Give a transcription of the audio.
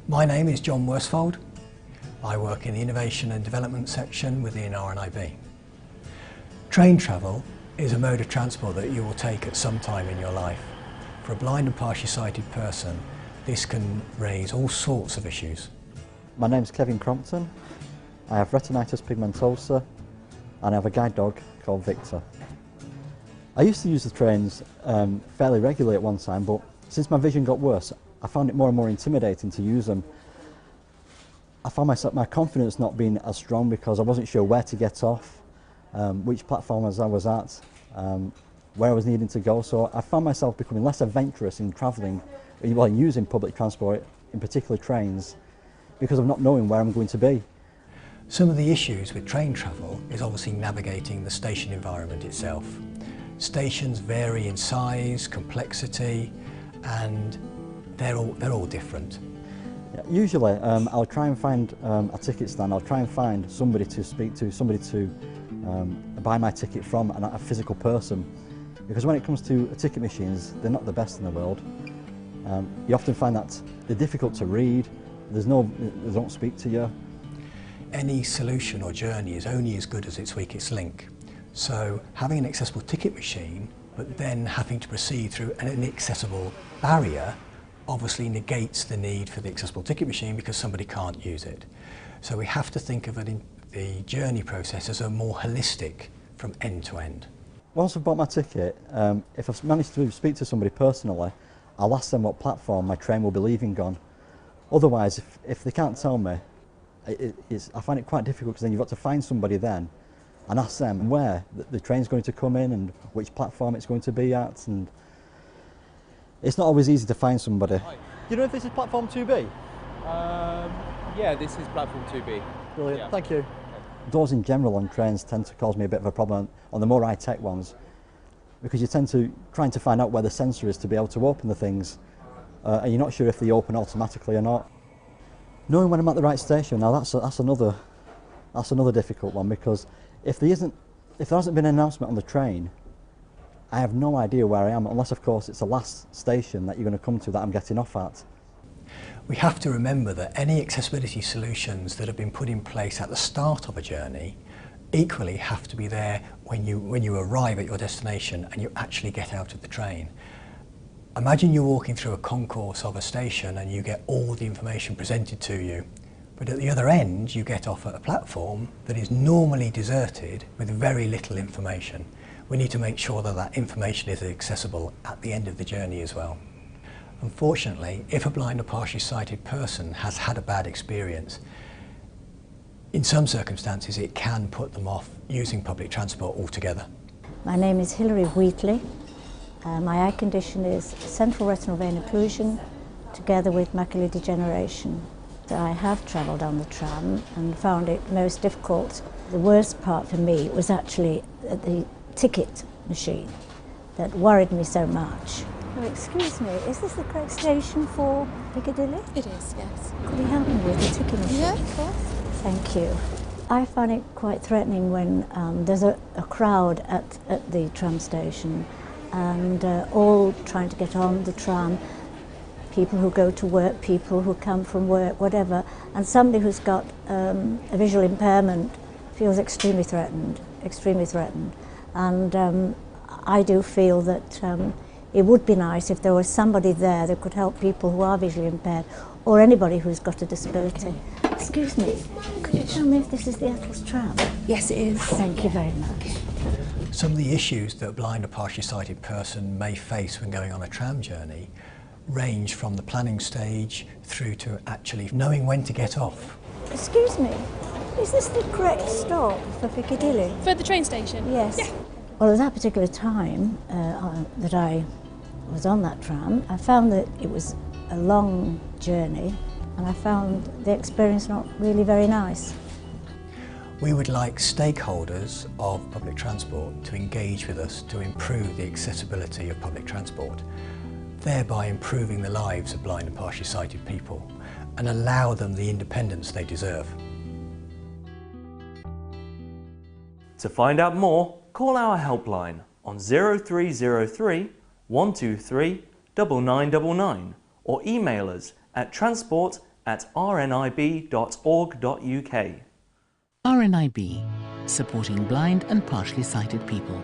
My name is John Worsfold. I work in the Innovation and Development section within RNIB. Train travel is a mode of transport that you will take at some time in your life. For a blind and partially sighted person, this can raise all sorts of issues. My name's Kevin Crompton. I have retinitis pigmentosa and I have a guide dog called Victor. I used to use the trains fairly regularly at one time, but since my vision got worse, I found it more and more intimidating to use them. I found my confidence not being as strong because I wasn't sure where to get off, which platform I was at, where I was needing to go. So I found myself becoming less adventurous in travelling, well, using public transport, in particular trains, because of not knowing where I'm going to be. Some of the issues with train travel is obviously navigating the station environment itself. Stations vary in size, complexity, and they're all different. Yeah, usually I'll try and find a ticket stand, I'll try and find somebody to speak to, somebody to buy my ticket from, and a physical person. Because when it comes to ticket machines, they're not the best in the world. You often find that they're difficult to read, they don't speak to you. Any solution or journey is only as good as its weakest link. So having an accessible ticket machine, but then having to proceed through an inaccessible barrier, obviously negates the need for the accessible ticket machine because somebody can't use it. So we have to think of it in the journey process as a more holistic from end to end. Once I've bought my ticket, if I've managed to speak to somebody personally, I'll ask them what platform my train will be leaving on. Otherwise, if they can't tell me, I find it quite difficult because then you've got to find somebody then and ask them where the train's going to come in and which platform it's going to be at, and it's not always easy to find somebody. Hi. Do you know if this is platform 2B? Yeah, this is platform 2B. Brilliant, Yeah. thank you. Doors in general on trains tend to cause me a bit of a problem on the more high-tech ones, because you tend to trying to find out where the sensor is to be able to open the things, and you're not sure if they open automatically or not. Knowing when I'm at the right station, now that's another difficult one, because if there hasn't been an announcement on the train, I have no idea where I am, unless of course it's the last station that you're going to come to that I'm getting off at. We have to remember that any accessibility solutions that have been put in place at the start of a journey equally have to be there when you arrive at your destination and you actually get out of the train. Imagine you're walking through a concourse of a station and you get all the information presented to you, but at the other end you get off at a platform that is normally deserted with very little information. We need to make sure that that information is accessible at the end of the journey as well. Unfortunately, if a blind or partially sighted person has had a bad experience, in some circumstances it can put them off using public transport altogether. My name is Hilary Wheatley. My eye condition is central retinal vein occlusion together with macular degeneration. I have travelled on the tram and found it most difficult. The worst part for me was actually the ticket machine that worried me so much. Oh, excuse me, is this the correct station for Piccadilly? It is, yes. Could you help me with the ticket machine? Yeah, of course. Thank you. I find it quite threatening when there's a crowd at the tram station and all trying to get on the tram, people who go to work, people who come from work, whatever, and somebody who's got a visual impairment feels extremely threatened. And I do feel that it would be nice if there was somebody there that could help people who are visually impaired or anybody who's got a disability. Okay. Excuse me, could you tell me if this is the Atlas tram? Yes, it is. Thank you very much. Some of the issues that a blind or partially sighted person may face when going on a tram journey range from the planning stage through to actually knowing when to get off. Excuse me, is this the correct stop for Piccadilly? For the train station? Yes. Yeah. Well, at that particular time that I was on that tram, I found that it was a long journey and I found the experience not really very nice. We would like stakeholders of public transport to engage with us to improve the accessibility of public transport, thereby improving the lives of blind and partially sighted people and allow them the independence they deserve. To find out more, call our helpline on 0303 123 9999 or email us at transport at rnib.org.uk. RNIB, supporting blind and partially sighted people.